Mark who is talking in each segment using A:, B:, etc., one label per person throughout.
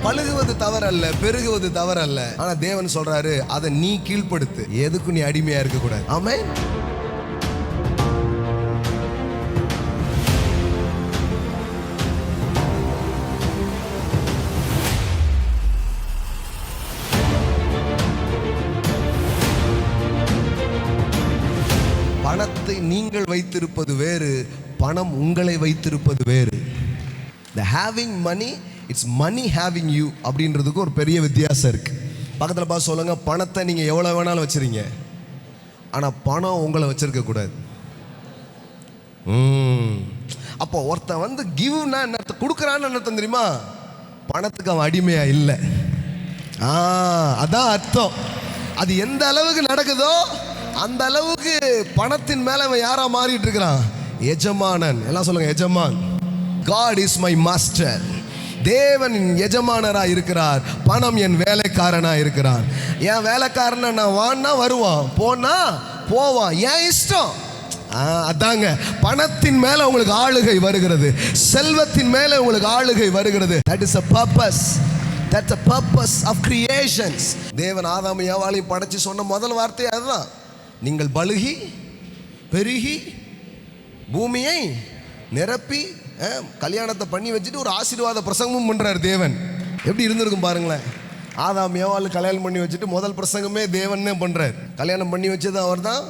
A: பழுகுவது தவறல்ல, பெருகுவது தவறல்ல. ஆனா தேவன் சொல்றாரு, அதை நீ கீழ்ப்படுத்து. எதுக்கும் நீ அடிமையா இருக்க கூடாது. ஆமென். பணத்தை நீங்கள் வைத்திருப்பது வேறு, பணம் உங்களை வைத்திருப்பது வேறு. The having money, it's money having you அப்படின்றதுக்கு ஒரு பெரிய வித்தியாசம் இருக்கு. பக்கத்தில் பார்த்து சொல்லுங்க, பணத்தை நீங்க எவ்வளவு வேணாலும் வச்சிருங்க, ஆனா பணம் உங்களை வச்சிருக்க கூடாது. அப்போ ஒருத்தன் வந்து கிவ்னா என்ன அர்த்தம், கொடுக்குறான்னு என்ன அர்த்தம் தெரியுமா? பணத்துக்கு அவன் அடிமையா இல்லை. அதான் அர்த்தம். அது எந்த அளவுக்கு நடக்குதோ அந்த அளவுக்கு பணத்தின் மேல அவன் யாரா மாறிட்டு இருக்கிறான்? எஜமானன். எல்லாம் சொல்லுங்க, எஜமான். God is my master. தேவன் எஜமானரா இருக்கிறார், பணம் என் வேலைக்காரனா இருக்கிறான். என் வேலைக்காரனை நான் வான்னா வருவான், போனா போவான், என் இஷ்டம். அதாங்க, பணத்தின் மேல உங்களுக்கு ஆளுகை வருகிறது, செல்வத்தின் மேல உங்களுக்கு ஆளுகை வருகிறது. That is a purpose. That's a purpose of creations. தேவன் ஆதாம் ஏவாளையும் படைச்சு சொன்ன முதல் வார்த்தை அதுதான். நீங்கள் பலுகி பெருகி பூமியை நிரப்பி. கல்யாணத்தை பண்ணி வச்சுட்டு ஒரு ஆசீர்வாத பிரசங்கமும் பண்றார் தேவன். எப்படி இருந்திருக்கும் பாருங்களேன். ஆதாம் ஏவாள் கல்யாணம் பண்ணி வச்சுட்டு முதல் பிரசங்கமே தேவன் பண்றார். கல்யாணம் பண்ணி வச்சது அவர் தான்,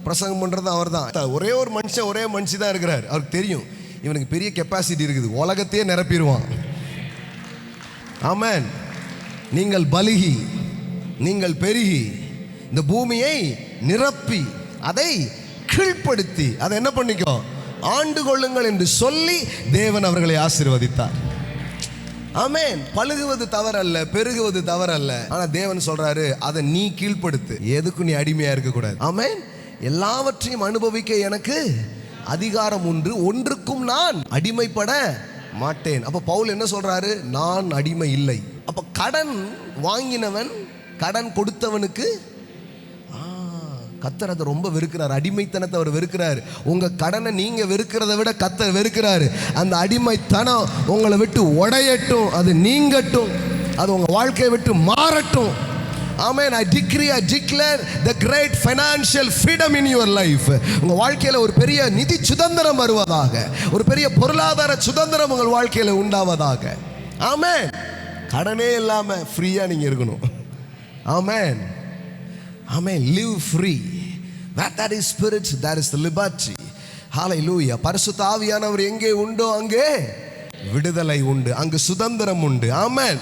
A: பிரசங்கம் பண்றது அவர் தான். ஒரே ஒரு மனுஷன், ஒரே மனுஷி தான் இருக்கிறார். அவருக்கு தெரியும் இவனுக்கு பெரிய கெப்பாசிட்டி இருக்குது, உலகத்தையே நிரப்பிடுவான். ஆமென். நீங்கள் பலுகி, நீங்கள் பெருகி, இந்த பூமியை நிரப்பி, அதை கீழ்ப்படுத்தி, அதை என்ன பண்ணிக்கோ, ஆண்டு கொள்ளுங்கள் என்று சொல்லி தேவன் அவர்களை ஆசீர்வதித்தார். ஆமென். பழுகுவது தவறல்ல, பெருகுவது தவறல்ல. ஆனா தேவன் சொல்றாரு, அதை நீ கீழ்ப்படுத்து. எதுக்கும் நீ அடிமையா இருக்க கூடாது. ஆமென். எல்லாவற்றையும் அனுபவிக்க எனக்கு அதிகாரம் உண்டு, ஒன்றுக்கும் நான் அடிமைப்பட மாட்டேன். அப்ப பவுல் என்ன சொல்றாரு? நான் அடிமை இல்லை. அப்ப கடன் வாங்கினவன், கடன் கொடுத்தவனுக்கு கர்த்தர் அதை ரொம்ப வெறுக்கிறார். அடிமைத்தனத்தை அவர் வெறுக்கிறார். உங்க கடனை நீங்க வெறுக்கிறத விட கர்த்தர் வெறுக்கிறாரு. அந்த அடிமைத்தனம் உங்களை விட்டு உடையட்டும், அது நீங்கட்டும், அது உங்க வாழ்க்கையை விட்டு மாறட்டும். Amen. I decree, I declare the great financial freedom in your life. உங்க வாழ்க்கையில ஒரு பெரிய நிதி சுதந்திரம் வருவதாக, ஒரு பெரிய பொருளாதார சுதந்திரம் உங்கள் வாழ்க்கையில உண்டாவதாக. ஆமென். கடனே இல்லாம ஃப்ரீயா நீங்க இருக்கணும். ஆமென். Amen. Live free. Where there is spirit, there is the liberty. Hallelujah. பரிசுத்த ஆவியானவர் எங்கே உண்டோ அங்கே விடுதலை உண்டு, அங்கு சுதந்திரம் உண்டு. ஆமென்.